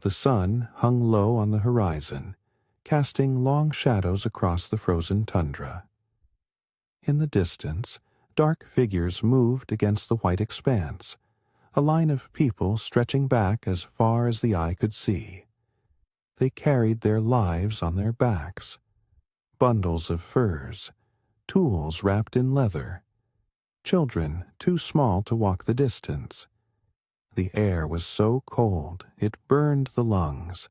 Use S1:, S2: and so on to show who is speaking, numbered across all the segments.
S1: The sun hung low on the horizon, casting long shadows across the frozen tundra. In the distance, dark figures moved against the white expanse, a line of people stretching back as far as the eye could see. They carried their lives on their backs, bundles of furs, tools wrapped in leather, children too small to walk the distance. The air was so cold it burned the lungs,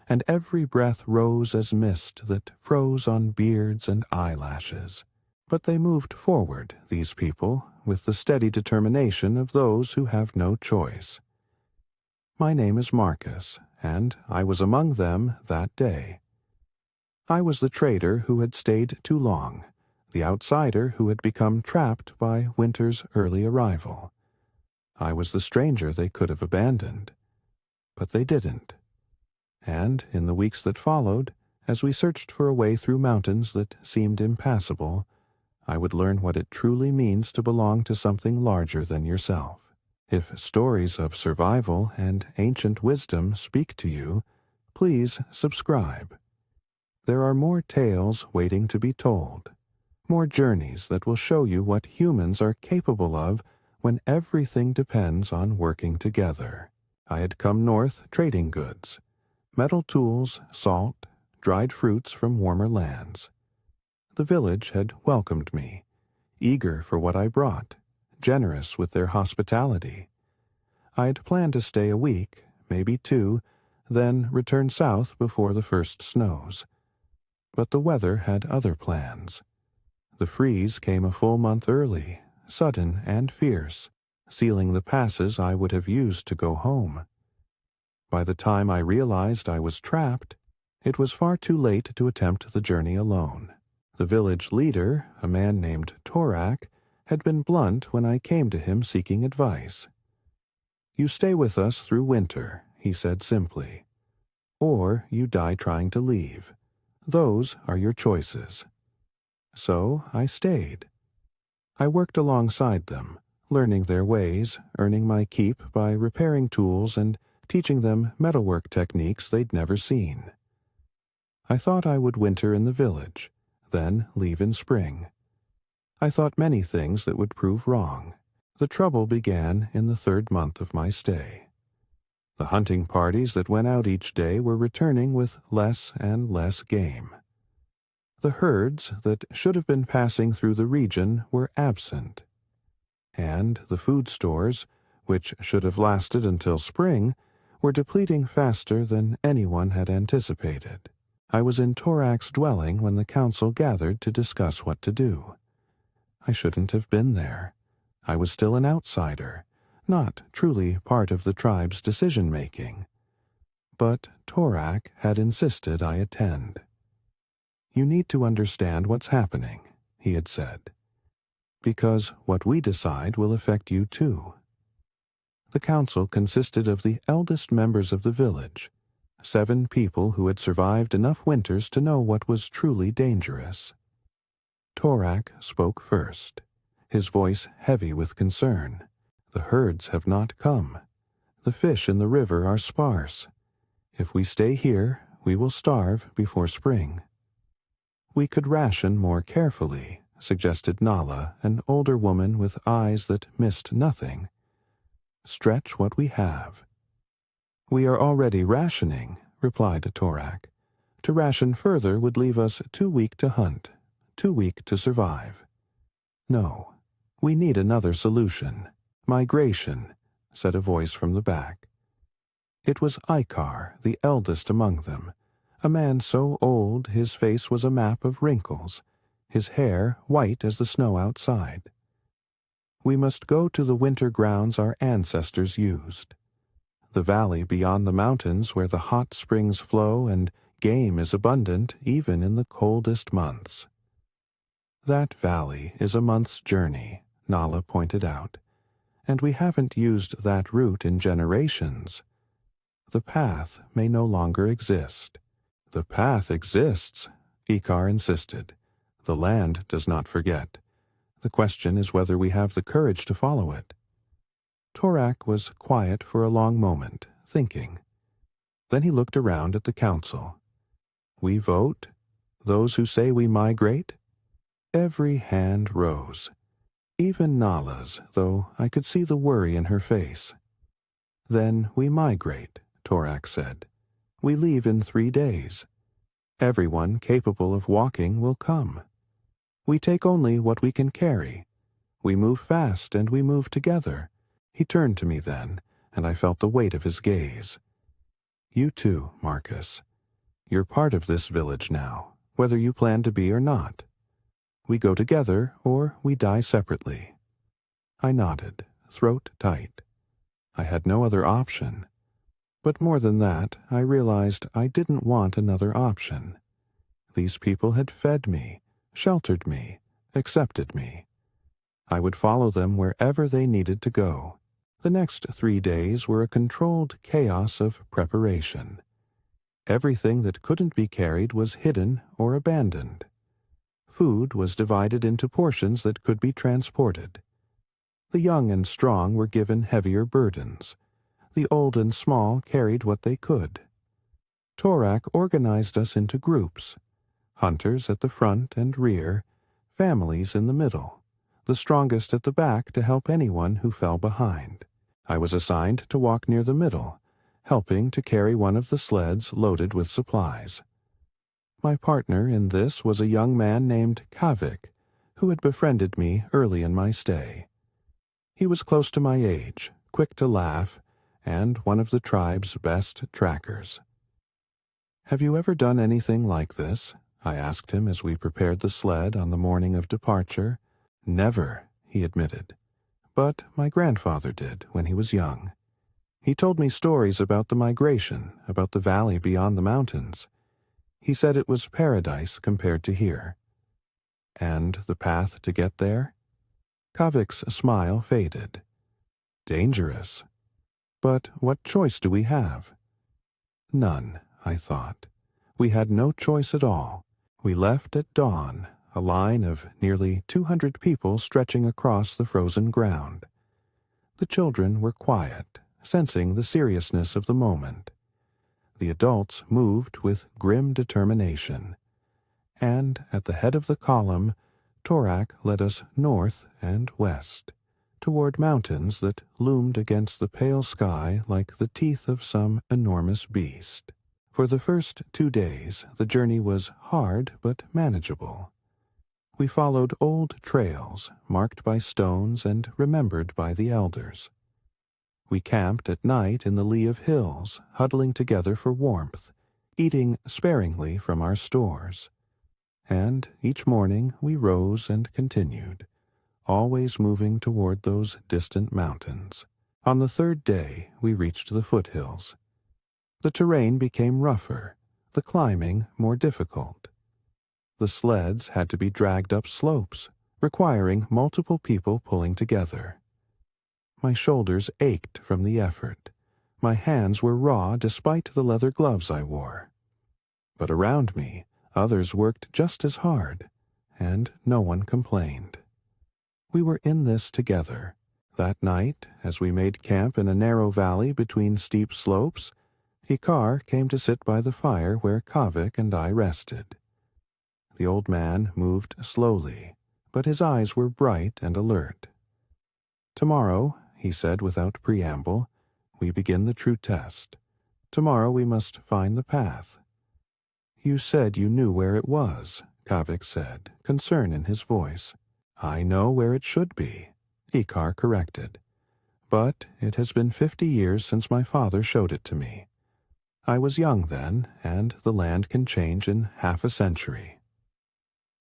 S1: and every breath rose as mist that froze on beards and eyelashes. But they moved forward, these people, with the steady determination of those who have no choice. My name is Marcus, and I was among them that day. I was the trader who had stayed too long, the outsider who had become trapped by winter's early arrival. I was the stranger they could have abandoned, but they didn't. And in the weeks that followed, as we searched for a way through mountains that seemed impassable, I would learn what it truly means to belong to something larger than yourself. If stories of survival and ancient wisdom speak to you, please subscribe. There are more tales waiting to be told, more journeys that will show you what humans are capable of when everything depends on working together. I had come north trading goods, metal tools, salt, dried fruits from warmer lands. The village had welcomed me, eager for what I brought, generous with their hospitality. I had planned to stay a week, maybe 2, then return south before the first snows. But the weather had other plans. The freeze came a full month early, sudden and fierce, sealing the passes I would have used to go home. By the time I realized I was trapped, it was far too late to attempt the journey alone. The village leader, a man named Torak, had been blunt when I came to him seeking advice. "You stay with us through winter," he said simply, "or you die trying to leave. Those are your choices." So I stayed. I worked alongside them, learning their ways, earning my keep by repairing tools and teaching them metalwork techniques they'd never seen. I thought I would winter in the village, then leave in spring. I thought many things that would prove wrong. The trouble began in the 3rd month of my stay. The hunting parties that went out each day were returning with less and less game. The herds that should have been passing through the region were absent. And the food stores, which should have lasted until spring, were depleting faster than anyone had anticipated. I was in Torak's dwelling when the council gathered to discuss what to do. I shouldn't have been there. I was still an outsider, not truly part of the tribe's decision-making. But Torak had insisted I attend. "You need to understand what's happening," he had said, "because what we decide will affect you too." The council consisted of the eldest members of the village, 7 people who had survived enough winters to know what was truly dangerous. Torak spoke first, his voice heavy with concern. "The herds have not come. The fish in the river are sparse. If we stay here, we will starve before spring." "We could ration more carefully," suggested Nala, an older woman with eyes that missed nothing. "Stretch what we have." "We are already rationing," replied Torak. "To ration further would leave us too weak to hunt, too weak to survive. No, we need another solution. Migration," said a voice from the back. It was Ikar, the eldest among them, a man so old his face was a map of wrinkles, his hair white as the snow outside. "We must go to the winter grounds our ancestors used. The valley beyond the mountains where the hot springs flow and game is abundant even in the coldest months." "That valley is a month's journey," Nala pointed out, "and we haven't used that route in generations. The path may no longer exist." "The path exists," Ikar insisted. "The land does not forget. The question is whether we have the courage to follow it." Torak was quiet for a long moment, thinking. Then he looked around at the council. We vote? Those who say we migrate? Every hand rose. Even Nala's, though I could see the worry in her face. Then we migrate, Torak said. We leave in 3 days. Everyone capable of walking will come. We take only what we can carry. We move fast and we move together. He turned to me then, and I felt the weight of his gaze. You too, Marcus. You're part of this village now, whether you plan to be or not. We go together or we die separately. I nodded, throat tight. I had no other option. But more than that, I realized I didn't want another option. These people had fed me, sheltered me, accepted me. I would follow them wherever they needed to go. The next 3 days were a controlled chaos of preparation. Everything that couldn't be carried was hidden or abandoned. Food was divided into portions that could be transported. The young and strong were given heavier burdens. The old and small carried what they could. Torak organized us into groups, hunters at the front and rear, families in the middle, the strongest at the back to help anyone who fell behind. I was assigned to walk near the middle, helping to carry one of the sleds loaded with supplies. My partner in this was a young man named Captivate, who had befriended me early in my stay. He was close to my age, quick to laugh, and one of the tribe's best trackers. Have you ever done anything like this? I asked him as we prepared the sled on the morning of departure. Never, he admitted. But my grandfather did when he was young. He told me stories about the migration, about the valley beyond the mountains. He said it was paradise compared to here. And the path to get there? Kavik's smile faded. Dangerous. But what choice do we have? None, I thought. We had no choice at all. We left at dawn, a line of nearly 200 people stretching across the frozen ground. The children were quiet, sensing the seriousness of the moment. The adults moved with grim determination. And at the head of the column, Torak led us north and west, toward mountains that loomed against the pale sky like the teeth of some enormous beast. For the first 2 days, the journey was hard but manageable. We followed old trails, marked by stones and remembered by the elders. We camped at night in the lee of hills, huddling together for warmth, eating sparingly from our stores. And each morning we rose and continued, always moving toward those distant mountains. On the 3rd day, we reached the foothills. The terrain became rougher, the climbing more difficult. The sleds had to be dragged up slopes, requiring multiple people pulling together. My shoulders ached from the effort. My hands were raw despite the leather gloves I wore. But around me, others worked just as hard, and no one complained. We were in this together. That night, as we made camp in a narrow valley between steep slopes, Ikar came to sit by the fire where Kavik and I rested. The old man moved slowly, but his eyes were bright and alert. Tomorrow, he said without preamble, we begin the true test. Tomorrow we must find the path. You said you knew where it was, Kavik said, concern in his voice. I know where it should be, Ikar corrected. But it has been 50 years since my father showed it to me. I was young then, and the land can change in half a century.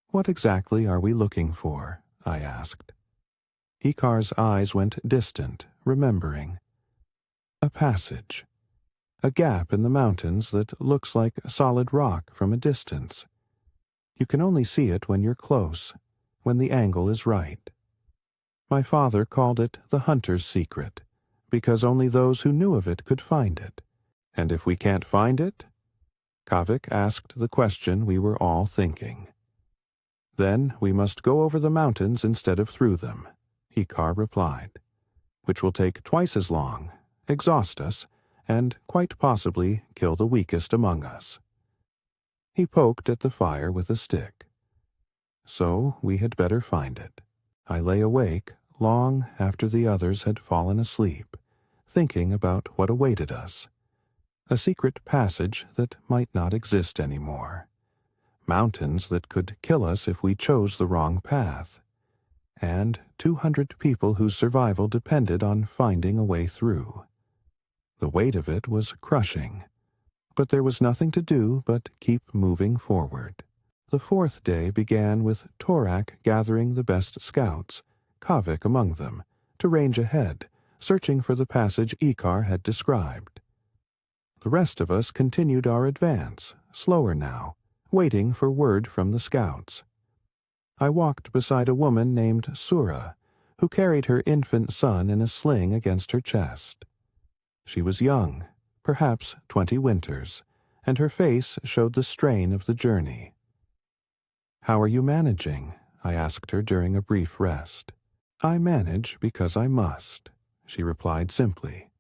S1: What exactly are we looking for? I asked. Ikar's eyes went distant, remembering. A passage. A gap in the mountains that looks like solid rock from a distance. You can only see it when you're close, when the angle is right. My father called it the hunter's secret, because only those who knew of it could find it. And if we can't find it? Kavik asked the question we were all thinking. Then we must go over the mountains instead of through them, Ikar replied, which will take twice as long, exhaust us, and quite possibly kill the weakest among us. He poked at the fire with a stick. So we had better find it. I lay awake long after the others had fallen asleep, thinking about what awaited us. A secret passage that might not exist anymore. Mountains that could kill us if we chose the wrong path. And 200 people whose survival depended on finding a way through. The weight of it was crushing, but there was nothing to do but keep moving forward. The fourth day began with Torak gathering the best scouts, Kavik among them, to range ahead, searching for the passage Ikar had described. The rest of us continued our advance, slower now, waiting for word from the scouts. I walked beside a woman named Sura, who carried her infant son in a sling against her chest. She was young, perhaps 20 winters, and her face showed the strain of the journey. "How are you managing?" I asked her during a brief rest. "I manage because I must," she replied simply.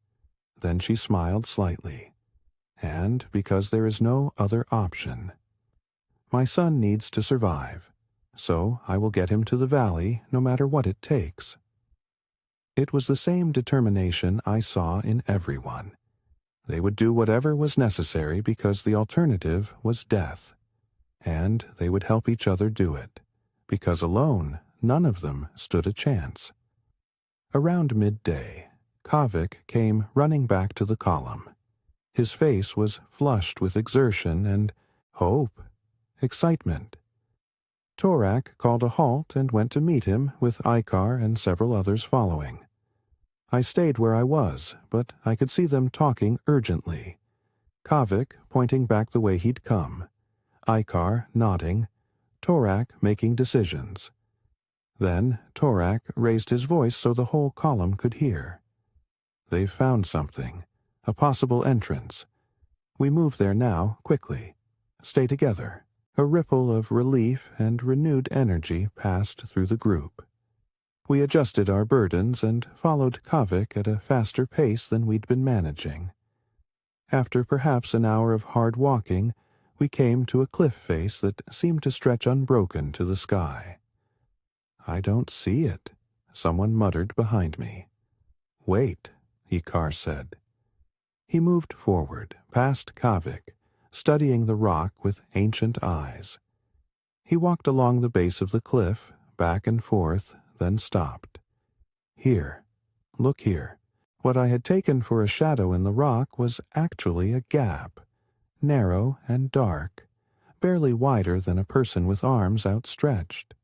S1: Then she smiled slightly. "And because there is no other option. My son needs to survive, so I will get him to the valley no matter what it takes." It was the same determination I saw in everyone. They would do whatever was necessary because the alternative was death. And they would help each other do it, because alone none of them stood a chance. Around midday, Kavik came running back to the column. His face was flushed with exertion and hope, excitement. Torak called a halt and went to meet him with Ikar and several others following. I stayed where I was, but I could see them talking urgently. Kavik pointing back the way he'd come. Ikar nodding, Torak making decisions. Then Torak raised his voice so the whole column could hear. "They've found something, a possible entrance. We move there now, quickly. Stay together." A ripple of relief and renewed energy passed through the group. We adjusted our burdens and followed Kavik at a faster pace than we'd been managing. After perhaps an hour of hard walking, we came to a cliff face that seemed to stretch unbroken to the sky. "I don't see it," someone muttered behind me. "Wait," Ikar said. He moved forward, past Kavik, studying the rock with ancient eyes. He walked along the base of the cliff, back and forth, then stopped. "Here, look here." What I had taken for a shadow in the rock was actually a gap. Narrow and dark, barely wider than a person with arms outstretched.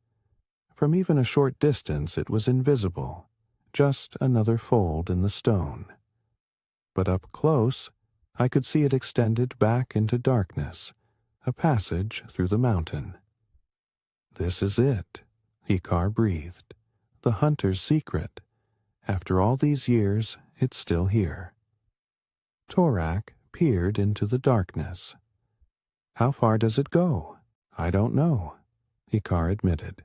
S1: From even a short distance it was invisible, just another fold in the stone. But up close, I could see it extended back into darkness, a passage through the mountain. "This is it," Ikar breathed. "The hunter's secret. After all these years, it's still here." Torak peered into the darkness. "How far does it go?" "I don't know," Ikar admitted.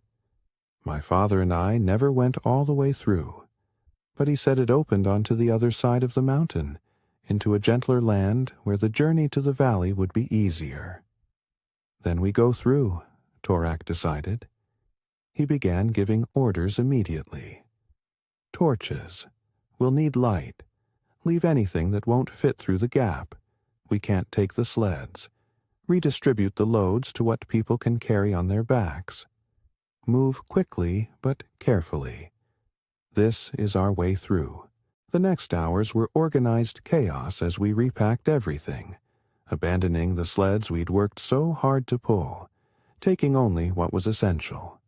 S1: "My father and I never went all the way through, but he said it opened onto the other side of the mountain, into a gentler land where the journey to the valley would be easier." "Then we go through," Torak decided. He began giving orders immediately. "Torches. We'll need light. Leave anything that won't fit through the gap. We can't take the sleds. Redistribute the loads to what people can carry on their backs. Move quickly but carefully. This is our way through." The next hours were organized chaos as we repacked everything, abandoning the sleds we'd worked so hard to pull, taking only what was essential.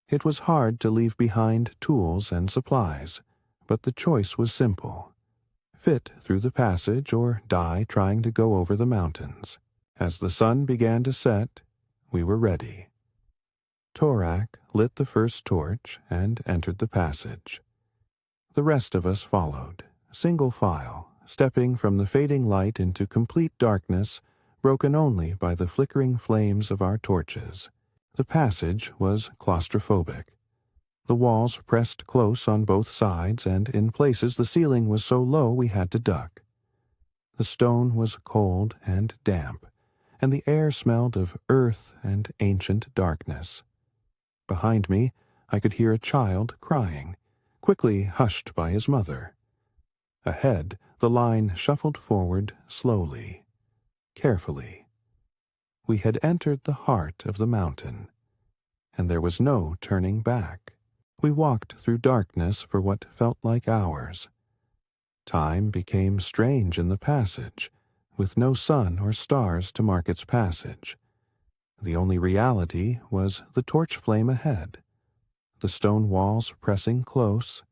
S1: It was hard to leave behind tools and supplies, but the choice was simple. Fit through the passage or die trying to go over the mountains. As the sun began to set, we were ready. Torak lit the first torch and entered the passage. The rest of us followed, single file, stepping from the fading light into complete darkness, broken only by the flickering flames of our torches. The passage was claustrophobic. The walls pressed close on both sides, and in places the ceiling was so low we had to duck. The stone was cold and damp, and the air smelled of earth and ancient darkness. Behind me, I could hear a child crying, quickly hushed by his mother. Ahead, the line shuffled forward slowly, carefully. We had entered the heart of the mountain, and there was no turning back. We walked through darkness for what felt like hours. Time became strange in the passage, with no sun or stars to mark its passage. The only reality was the torch flame ahead, the stone walls pressing close,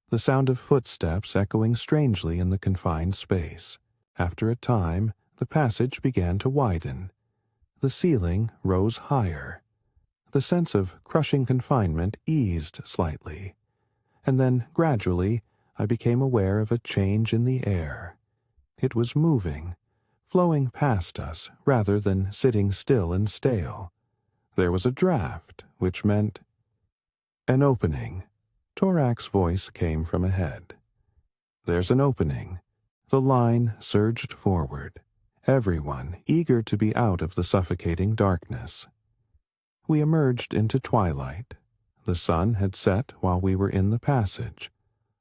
S1: the sound of footsteps echoing strangely in the confined space. After a time, the passage began to widen. The ceiling rose higher. The sense of crushing confinement eased slightly, and then gradually I became aware of a change in the air. It was moving, flowing past us rather than sitting still and stale. There was a draft, which meant an opening. Torak's voice came from ahead. There's an opening. The line surged forward, everyone eager to be out of the suffocating darkness. We emerged into twilight. The sun had set while we were in the passage,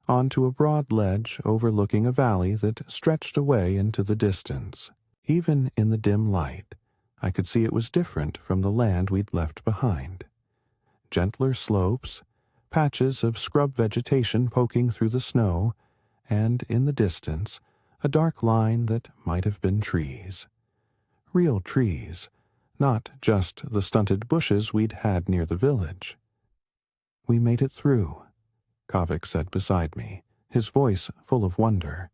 S1: onto a broad ledge overlooking a valley that stretched away into the distance. Even in the dim light, I could see it was different from the land we'd left behind. Gentler slopes, patches of scrub vegetation poking through the snow, and in the distance, a dark line that might have been trees. Real trees, not just the stunted bushes we'd had near the village. We made it through, Kavik said beside me, his voice full of wonder.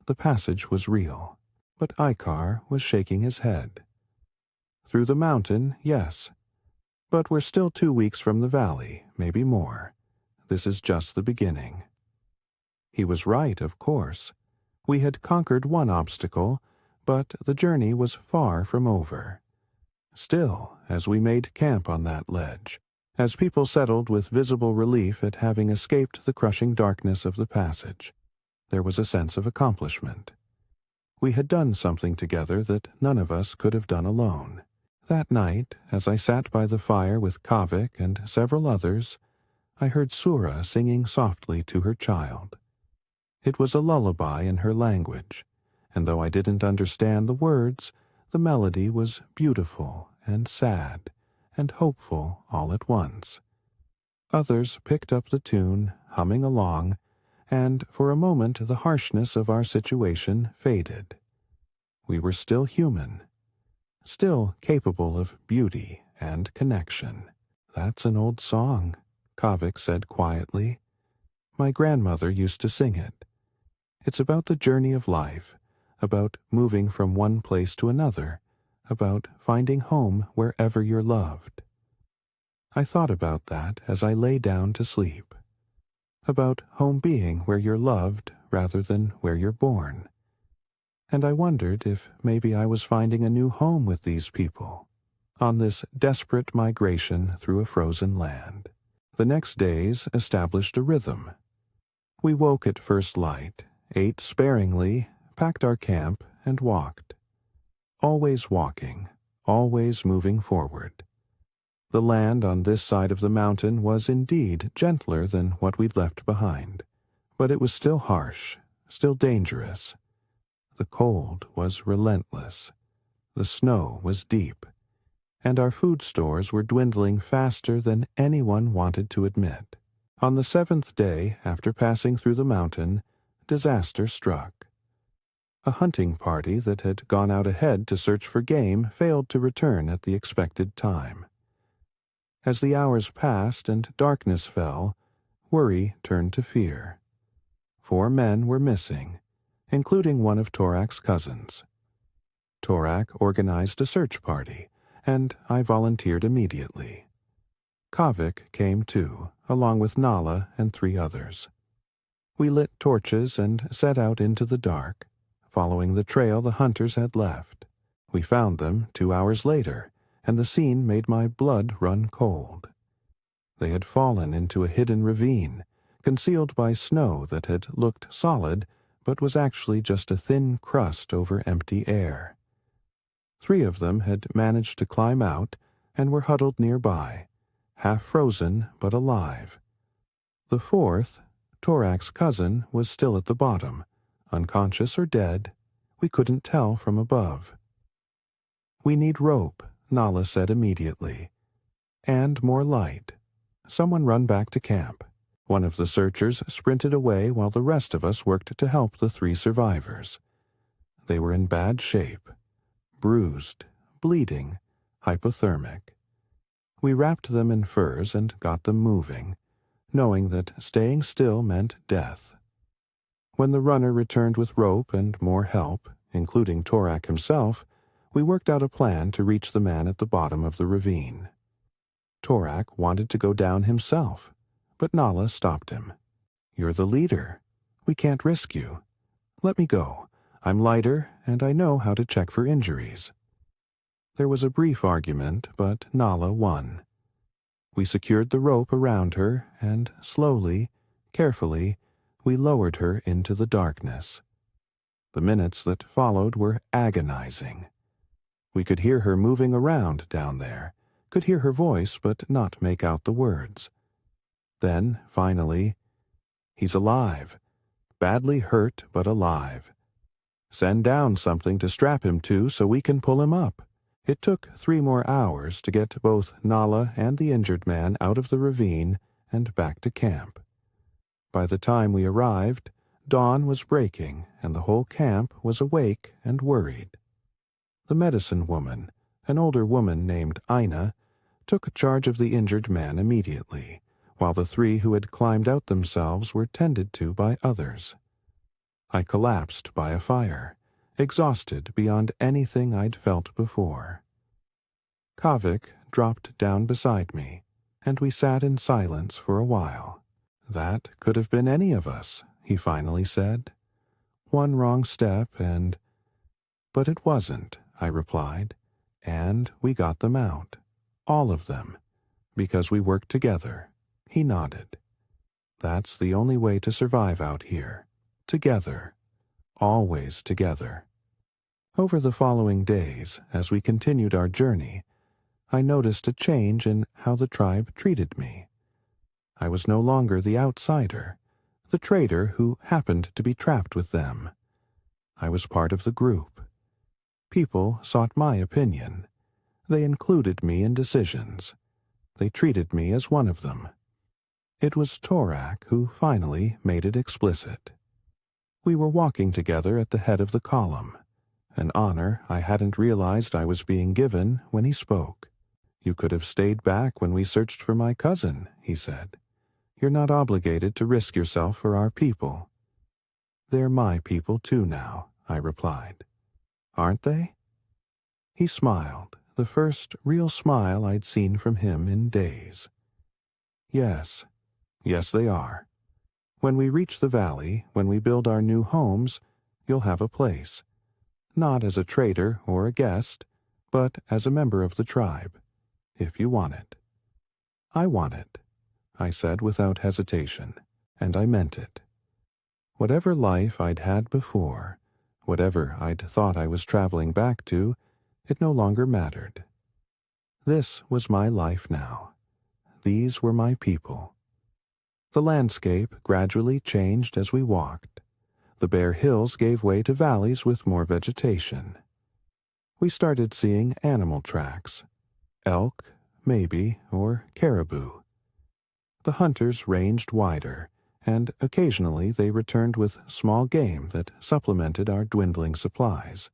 S1: The passage was real, but Icar was shaking his head. Through the mountain, yes, but we're still 2 weeks from the valley, maybe more. This is just the beginning. He was right, of course. We had conquered one obstacle, but the journey was far from over. Still, as we made camp on that ledge, as people settled with visible relief at having escaped the crushing darkness of the passage, there was a sense of accomplishment. We had done something together that none of us could have done alone. That night, as I sat by the fire with Kavik and several others, I heard Sura singing softly to her child. It was a lullaby in her language, and though I didn't understand the words, the melody was beautiful and sad and hopeful all at once. Others picked up the tune, humming along, and for a moment the harshness of our situation faded. We were still human, still capable of beauty and connection. That's an old song, Kavik said quietly. My grandmother used to sing it. It's about the journey of life, about moving from one place to another, about finding home wherever you're loved. I thought about that as I lay down to sleep, about home being where you're loved rather than where you're born. And I wondered if maybe I was finding a new home with these people, on this desperate migration through a frozen land. The next days established a rhythm. We woke at first light, ate sparingly, packed our camp, and walked. Always walking, always moving forward. The land on this side of the mountain was indeed gentler than what we'd left behind, but it was still harsh, still dangerous. The cold was relentless. The snow was deep, and our food stores were dwindling faster than anyone wanted to admit. On the 7th day after passing through the mountain, disaster struck. A hunting party that had gone out ahead to search for game failed to return at the expected time. As the hours passed and darkness fell, worry turned to fear. 4 men were missing, including one of Torak's cousins. Torak organized a search party, and I volunteered immediately. Kavik came too, along with Nala and 3 others. We lit torches and set out into the dark, following the trail the hunters had left. We found them 2 hours later, and the scene made my blood run cold. They had fallen into a hidden ravine, concealed by snow that had looked solid but was actually just a thin crust over empty air. 3 of them had managed to climb out and were huddled nearby, half frozen but alive. The 4th, Torak's cousin, was still at the bottom, unconscious or dead. We couldn't tell from above. "We need rope," Nala said immediately. "And more light. Someone run back to camp." One of the searchers sprinted away while the rest of us worked to help the 3 survivors. They were in bad shape. Bruised, bleeding, hypothermic. We wrapped them in furs and got them moving, knowing that staying still meant death. When the runner returned with rope and more help, including Torak himself, we worked out a plan to reach the man at the bottom of the ravine. Torak wanted to go down himself, but Nala stopped him. "You're the leader. We can't risk you. Let me go. I'm lighter, and I know how to check for injuries." There was a brief argument, but Nala won. We secured the rope around her, and slowly, carefully, we lowered her into the darkness. The minutes that followed were agonizing. We could hear her moving around down there, could hear her voice but not make out the words. Then, finally, "He's alive. Badly hurt but alive. Send down something to strap him to so we can pull him up." It took 3 more hours to get both Nala and the injured man out of the ravine and back to camp. By the time we arrived, dawn was breaking and the whole camp was awake and worried. The medicine woman, an older woman named Ina, took charge of the injured man immediately, while the 3 who had climbed out themselves were tended to by others. I collapsed by a fire, exhausted beyond anything I'd felt before. Kavik dropped down beside me, and we sat in silence for a while. "That could have been any of us," he finally said. "One wrong step and—" "But it wasn't," I replied, "and we got them out. All of them. Because we worked together." He nodded. "That's the only way to survive out here. Together. Always together." Over the following days, as we continued our journey, I noticed a change in how the tribe treated me. I was no longer the outsider, the traitor who happened to be trapped with them. I was part of the group. People sought my opinion. They included me in decisions. They treated me as one of them. It was Torak who finally made it explicit. We were walking together at the head of the column, an honor I hadn't realized I was being given when he spoke. "You could have stayed back when we searched for my cousin," he said. "You're not obligated to risk yourself for our people." "They're my people too now," I replied. "Aren't they?" He smiled, the first real smile I'd seen from him in days. "Yes, yes they are. When we reach the valley, when we build our new homes, you'll have a place. Not as a trader or a guest, but as a member of the tribe, if you want it." "I want it," I said without hesitation, and I meant it. Whatever life I'd had before, whatever I'd thought I was traveling back to, it no longer mattered. This was my life now. These were my people. The landscape gradually changed as we walked. The bare hills gave way to valleys with more vegetation. We started seeing animal tracks. Elk, maybe, or caribou. The hunters ranged wider, and occasionally they returned with small game that supplemented our dwindling supplies.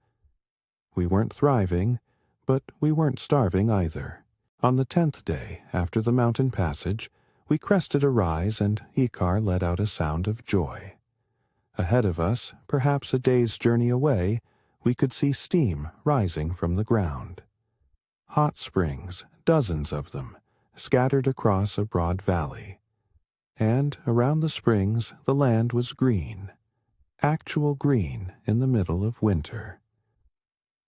S1: We weren't thriving, but we weren't starving either. On the 10th day after the mountain passage, we crested a rise and Ikar let out a sound of joy. Ahead of us, perhaps a day's journey away, we could see steam rising from the ground. Hot springs, dozens of them, scattered across a broad valley. And around the springs the land was green. Actual green in the middle of winter.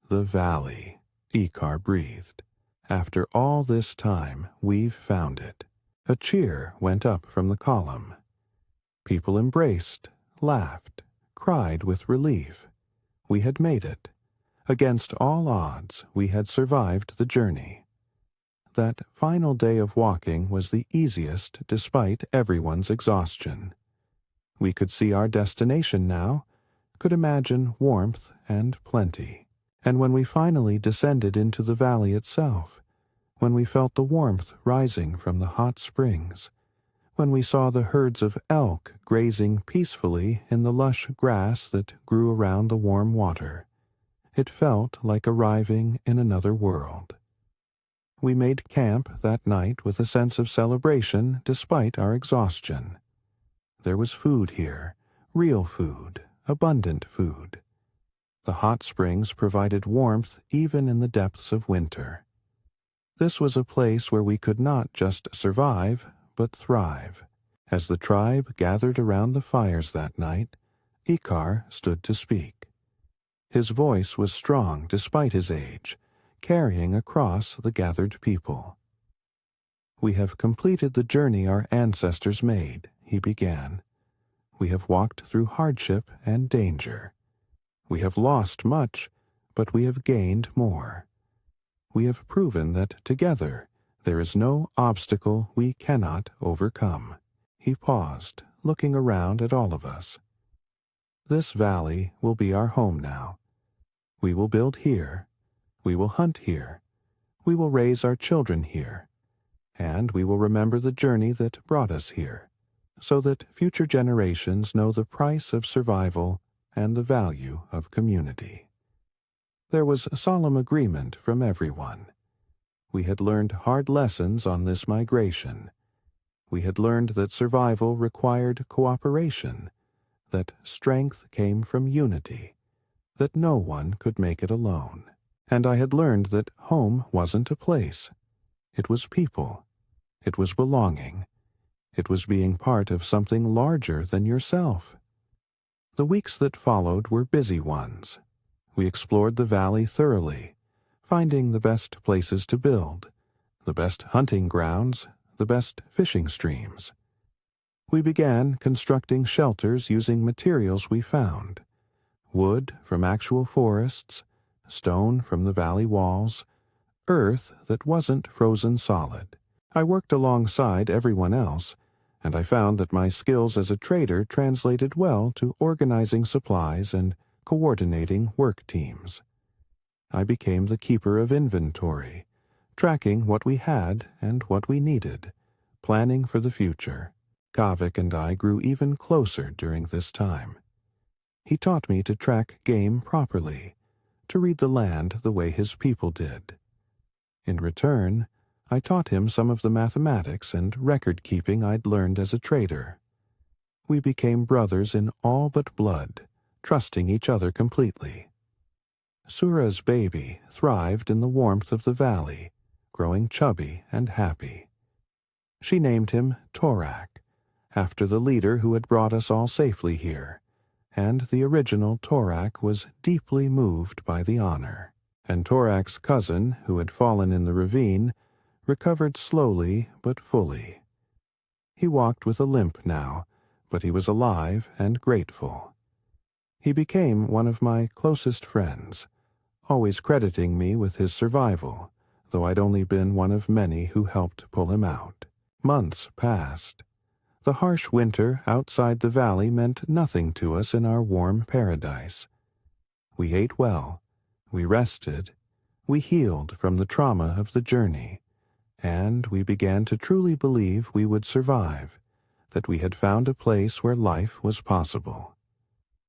S1: "The valley," Ikar breathed. "After all this time, we've found it." A cheer went up from the column. People embraced, laughed, cried with relief. We had made it. Against all odds, we had survived the journey. That final day of walking was the easiest despite everyone's exhaustion. We could see our destination now, could imagine warmth and plenty. And when we finally descended into the valley itself, when we felt the warmth rising from the hot springs, when we saw the herds of elk grazing peacefully in the lush grass that grew around the warm water, it felt like arriving in another world. We made camp that night with a sense of celebration despite our exhaustion. There was food here, real food, abundant food. The hot springs provided warmth even in the depths of winter. This was a place where we could not just survive, but thrive. As the tribe gathered around the fires that night, Ikar stood to speak. His voice was strong despite his age, carrying across the gathered people. "We have completed the journey our ancestors made," he began. "We have walked through hardship and danger. We have lost much, but we have gained more. We have proven that together there is no obstacle we cannot overcome." He paused, looking around at all of us. "This valley will be our home now. We will build here. We will hunt here. We will raise our children here. And we will remember the journey that brought us here, so that future generations know the price of survival and the value of community." There was solemn agreement from everyone. We had learned hard lessons on this migration. We had learned that survival required cooperation, that strength came from unity, that no one could make it alone. And I had learned that home wasn't a place. It was people. It was belonging. It was being part of something larger than yourself. The weeks that followed were busy ones. We explored the valley thoroughly, finding the best places to build, the best hunting grounds, the best fishing streams. We began constructing shelters using materials we found: wood from actual forests, stone from the valley walls, earth that wasn't frozen solid. I worked alongside everyone else, and I found that my skills as a trader translated well to organizing supplies and coordinating work teams. I became the keeper of inventory, tracking what we had and what we needed, planning for the future. Kavik and I grew even closer during this time. He taught me to track game properly, to read the land the way his people did. In return, I taught him some of the mathematics and record-keeping I'd learned as a trader. We became brothers in all but blood, trusting each other completely. Sura's baby thrived in the warmth of the valley, growing chubby and happy. She named him Torak, after the leader who had brought us all safely here, and the original Torak was deeply moved by the honor. And Torak's cousin, who had fallen in the ravine, recovered slowly but fully. He walked with a limp now, but he was alive and grateful. He became one of my closest friends, always crediting me with his survival, though I'd only been one of many who helped pull him out. Months passed. The harsh winter outside the valley meant nothing to us in our warm paradise. We ate well, we rested, we healed from the trauma of the journey, and we began to truly believe we would survive, that we had found a place where life was possible.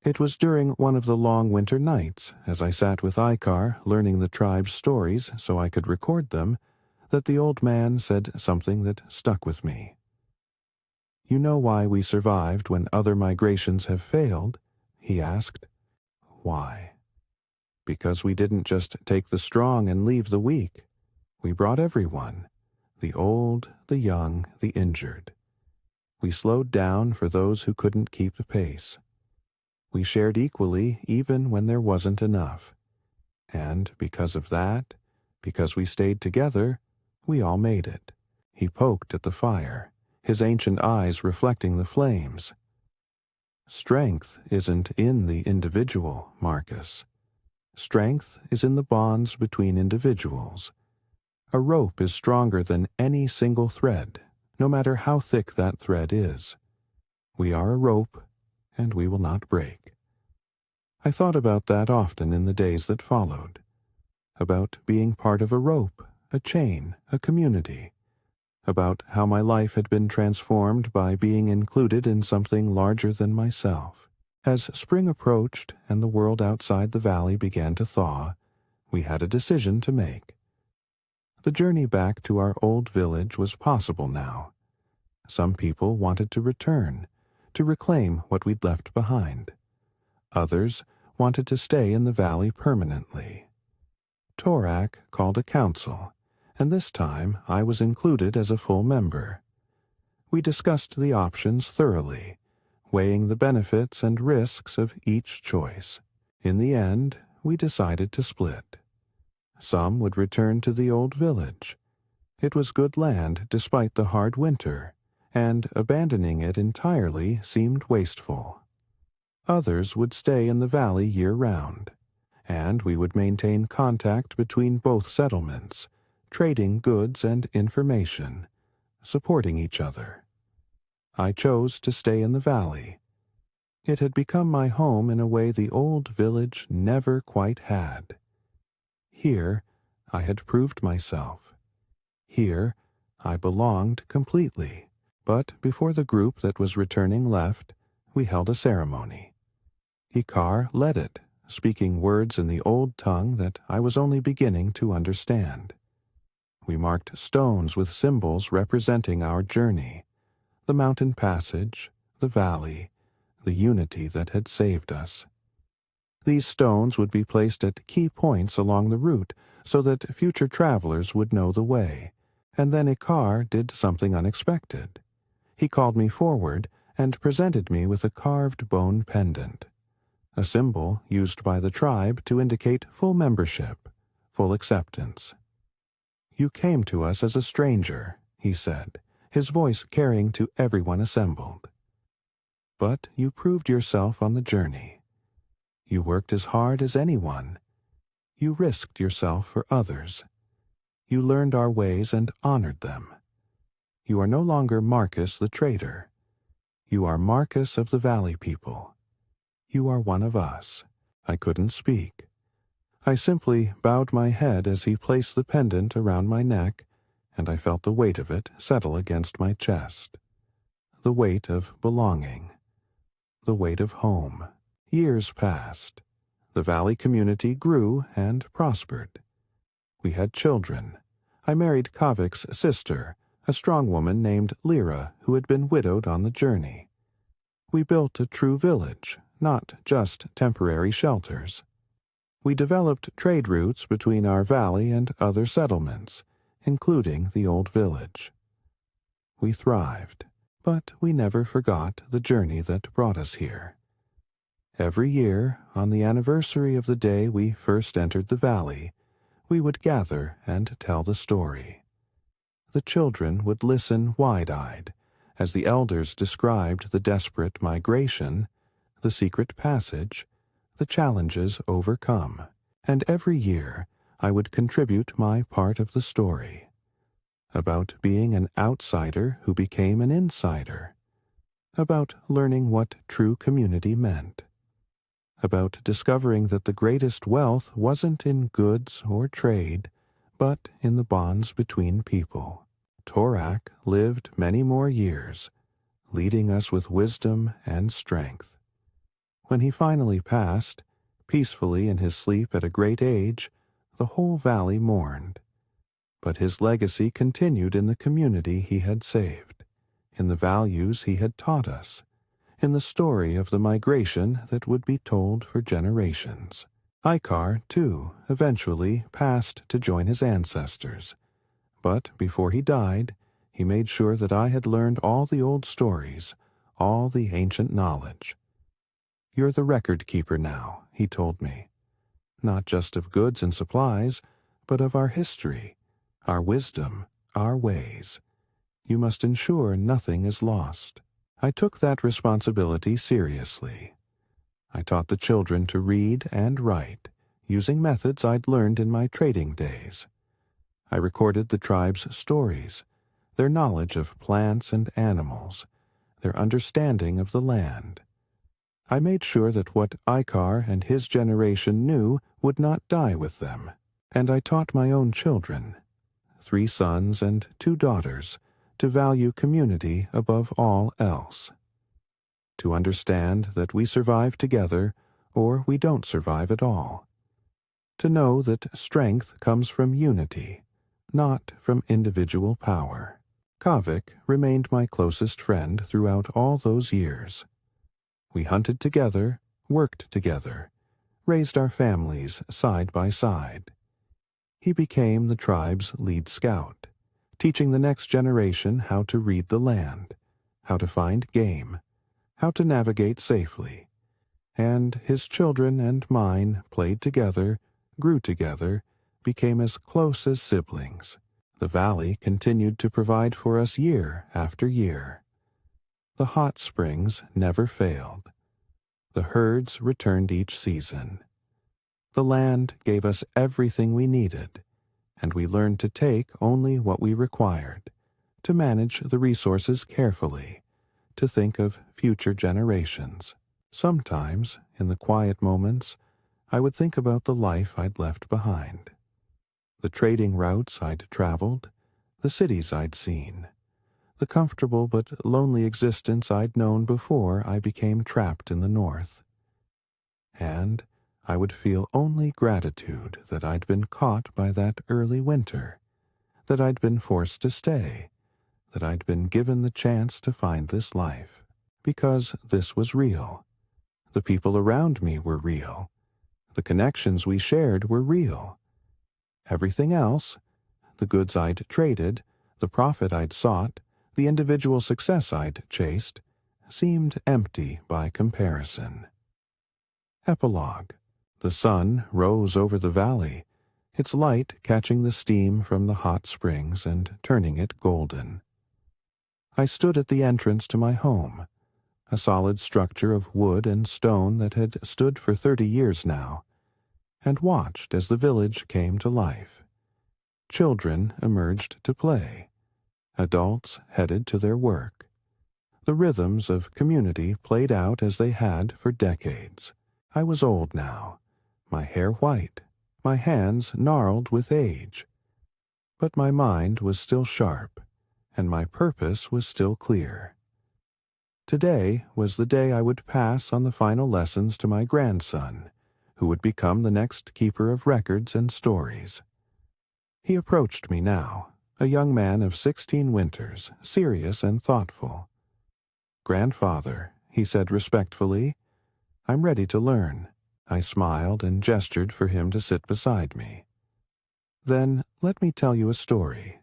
S1: It was during one of the long winter nights, as I sat with Ikar learning the tribe's stories so I could record them, that the old man said something that stuck with me. "You know why we survived when other migrations have failed?" he asked. "Why?" "Because we didn't just take the strong and leave the weak. We brought everyone, the old, the young, the injured. We slowed down for those who couldn't keep the pace. We shared equally even when there wasn't enough. And because of that, because we stayed together, we all made it." He poked at the fire, his ancient eyes reflecting the flames. Strength isn't in the individual, Marcus. Strength is in the bonds between individuals. A rope is stronger than any single thread, no matter how thick that thread is. We are a rope, and we will not break. I thought about that often in the days that followed, about being part of a rope, a chain, a community, about how my life had been transformed by being included in something larger than myself. As spring approached and the world outside the valley began to thaw, we had a decision to make. The journey back to our old village was possible now. Some people wanted to return, to reclaim what we'd left behind. Others wanted to stay in the valley permanently. Torak called a council, and this time I was included as a full member. We discussed the options thoroughly, weighing the benefits and risks of each choice. In the end, we decided to split. Some would return to the old village. It was good land despite the hard winter, and abandoning it entirely seemed wasteful. Others would stay in the valley year-round, and we would maintain contact between both settlements, trading goods and information, supporting each other. I chose to stay in the valley. It had become my home in a way the old village never quite had. Here, I had proved myself. Here, I belonged completely. But before the group that was returning left, we held a ceremony. Ikar led it, speaking words in the old tongue that I was only beginning to understand. We marked stones with symbols representing our journey, the mountain passage, the valley, the unity that had saved us. These stones would be placed at key points along the route so that future travelers would know the way, and then Ikar did something unexpected. He called me forward and presented me with a carved bone pendant, a symbol used by the tribe to indicate full membership, full acceptance. "You came to us as a stranger," he said, his voice carrying to everyone assembled. "But you proved yourself on the journey. You worked as hard as anyone. You risked yourself for others. You learned our ways and honored them. You are no longer Marcus the trader. You are Marcus of the Valley people. You are one of us." I couldn't speak. I simply bowed my head as he placed the pendant around my neck, and I felt the weight of it settle against my chest. The weight of belonging. The weight of home. Years passed. The valley community grew and prospered. We had children. I married Kavik's sister, a strong woman named Lyra who had been widowed on the journey. We built a true village, not just temporary shelters. We developed trade routes between our valley and other settlements, including the old village. We thrived, but we never forgot the journey that brought us here. Every year, on the anniversary of the day we first entered the valley, we would gather and tell the story. The children would listen wide-eyed as the elders described the desperate migration, the secret passage, the challenges overcome, and every year I would contribute my part of the story, about being an outsider who became an insider, about learning what true community meant, about discovering that the greatest wealth wasn't in goods or trade, but in the bonds between people. Torak lived many more years, leading us with wisdom and strength. When he finally passed, peacefully in his sleep at a great age, the whole valley mourned. But his legacy continued in the community he had saved, in the values he had taught us, in the story of the migration that would be told for generations. Ikar, too, eventually passed to join his ancestors. But before he died, he made sure that I had learned all the old stories, all the ancient knowledge. "You're the record keeper now," he told me. "Not just of goods and supplies, but of our history, our wisdom, our ways. You must ensure nothing is lost." I took that responsibility seriously. I taught the children to read and write, using methods I'd learned in my trading days. I recorded the tribe's stories, their knowledge of plants and animals, their understanding of the land. I made sure that what Ikar and his generation knew would not die with them, and I taught my own children, 3 sons and 2 daughters, to value community above all else. To understand that we survive together or we don't survive at all. To know that strength comes from unity, not from individual power. Kavik remained my closest friend throughout all those years. We hunted together, worked together, raised our families side by side. He became the tribe's lead scout, teaching the next generation how to read the land, how to find game, how to navigate safely. And his children and mine played together, grew together, became as close as siblings. The valley continued to provide for us year after year. The hot springs never failed. The herds returned each season. The land gave us everything we needed, and we learned to take only what we required, to manage the resources carefully, to think of future generations. Sometimes, in the quiet moments, I would think about the life I'd left behind. The trading routes I'd traveled, the cities I'd seen, the comfortable but lonely existence I'd known before I became trapped in the north. And I would feel only gratitude that I'd been caught by that early winter, that I'd been forced to stay, that I'd been given the chance to find this life, because this was real. The people around me were real. The connections we shared were real. Everything else, the goods I'd traded, the profit I'd sought, the individual success I'd chased, seemed empty by comparison. Epilogue. The sun rose over the valley, its light catching the steam from the hot springs and turning it golden. I stood at the entrance to my home, a solid structure of wood and stone that had stood for 30 years now, and watched as the village came to life. Children emerged to play. Adults headed to their work. The rhythms of community played out as they had for decades. I was old now, my hair white, my hands gnarled with age. But my mind was still sharp, and my purpose was still clear. Today was the day I would pass on the final lessons to my grandson, who would become the next keeper of records and stories. He approached me now, a young man of 16 winters, serious and thoughtful. "Grandfather," he said respectfully, "I'm ready to learn." I smiled and gestured for him to sit beside me. "Then let me tell you a story.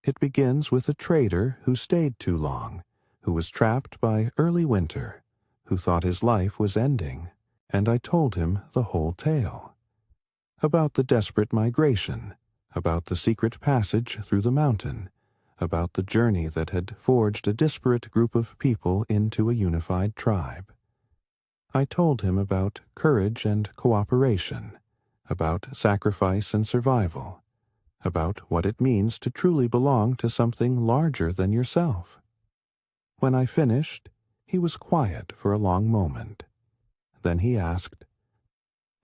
S1: It begins with a trader who stayed too long, who was trapped by early winter, who thought his life was ending, and I told him the whole tale. About the desperate migration, about the secret passage through the mountain, about the journey that had forged a disparate group of people into a unified tribe. I told him about courage and cooperation, about sacrifice and survival, about what it means to truly belong to something larger than yourself. When I finished, he was quiet for a long moment. Then he asked,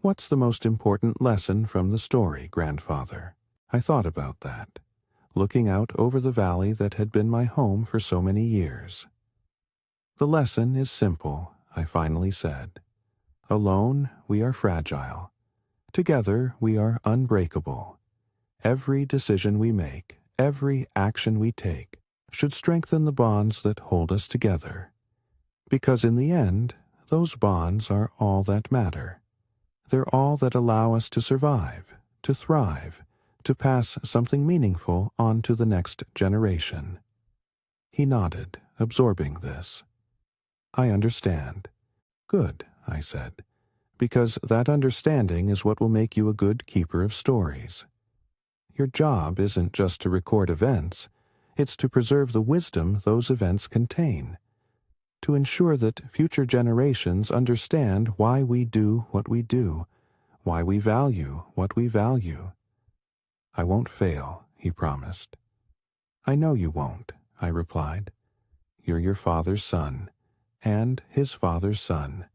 S1: "What's the most important lesson from the story, grandfather?" I thought about that, looking out over the valley that had been my home for so many years. "The lesson is simple," I finally said. "Alone, we are fragile. Together, we are unbreakable. Every decision we make, every action we take, should strengthen the bonds that hold us together. Because in the end, those bonds are all that matter. They're all that allow us to survive, to thrive, to pass something meaningful on to the next generation." He nodded, absorbing this. "I understand." "Good," I said, "because that understanding is what will make you a good keeper of stories. Your job isn't just to record events, it's to preserve the wisdom those events contain, to ensure that future generations understand why we do what we do, why we value what we value. I won't fail, he promised. I know you won't, I replied. You're your father's son, and his father's son.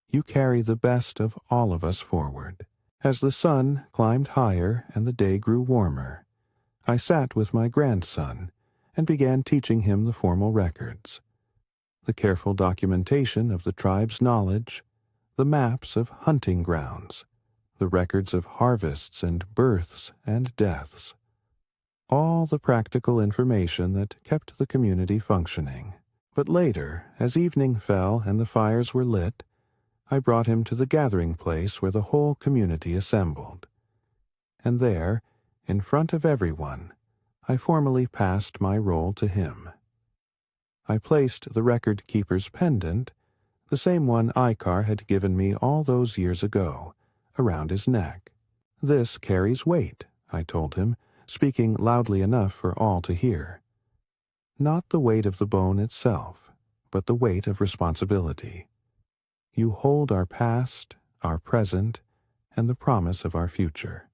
S1: You carry the best of all of us forward. As the sun climbed higher and the day grew warmer, I sat with my grandson and began teaching him the formal records, the careful documentation of the tribe's knowledge, the maps of hunting grounds, the records of harvests and births and deaths, all the practical information that kept the community functioning. But later, as evening fell and the fires were lit, I brought him to the gathering place where the whole community assembled. And there, in front of everyone, I formally passed my role to him. I placed the record-keeper's pendant, the same one Ikar had given me all those years ago, around his neck. This carries weight, I told him, speaking loudly enough for all to hear. Not the weight of the bone itself, but the weight of responsibility. You hold our past, our present, and the promise of our future.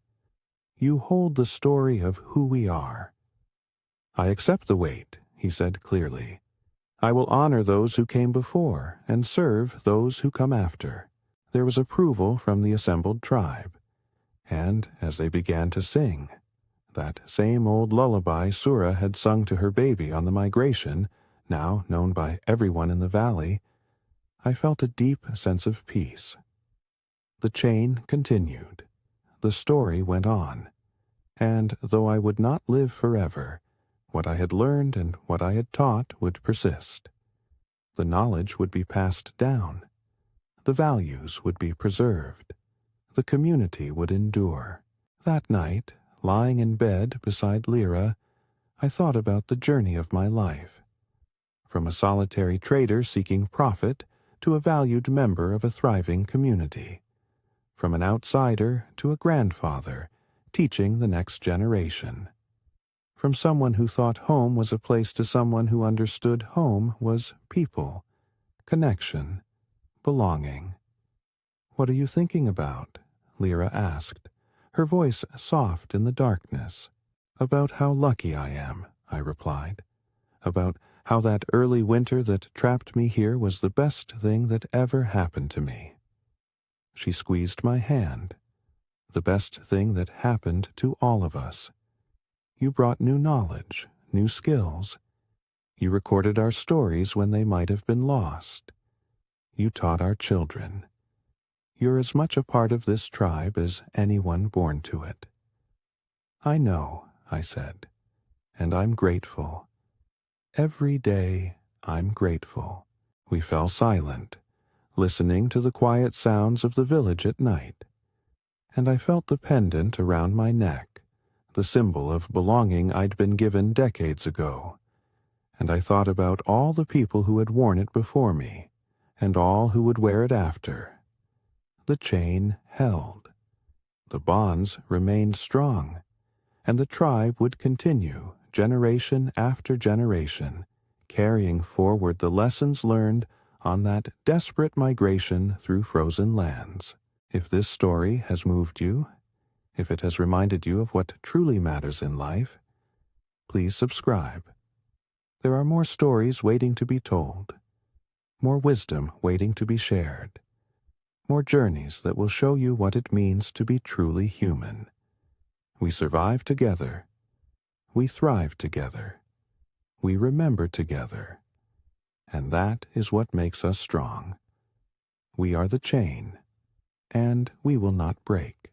S1: You hold the story of who we are. I accept the weight, he said clearly. I will honor those who came before and serve those who come after. There was approval from the assembled tribe, and as they began to sing, that same old lullaby Sura had sung to her baby on the migration, now known by everyone in the valley, I felt a deep sense of peace. The chain continued. The story went on. And though I would not live forever, what I had learned and what I had taught would persist. The knowledge would be passed down. The values would be preserved. The community would endure. That night, lying in bed beside Lyra, I thought about the journey of my life. From a solitary trader seeking profit to a valued member of a thriving community. From an outsider to a grandfather, teaching the next generation. From someone who thought home was a place to someone who understood home was people, connection, belonging. What are you thinking about? Lyra asked, her voice soft in the darkness. About how lucky I am, I replied. About how that early winter that trapped me here was the best thing that ever happened to me. She squeezed my hand. The best thing that happened to all of us. You brought new knowledge, new skills. You recorded our stories when they might have been lost. You taught our children. You're as much a part of this tribe as anyone born to it. I know, I said, and I'm grateful. Every day I'm grateful. We fell silent, listening to the quiet sounds of the village at night. And I felt the pendant around my neck, the symbol of belonging I'd been given decades ago. And I thought about all the people who had worn it before me, and all who would wear it after. The chain held. The bonds remained strong, and the tribe would continue, generation after generation, carrying forward the lessons learned on that desperate migration through frozen lands. If this story has moved you, if it has reminded you of what truly matters in life, please subscribe. There are more stories waiting to be told, more wisdom waiting to be shared, more journeys that will show you what it means to be truly human. We survive together. We thrive together. We remember together. And that is what makes us strong. We are the chain, and we will not break.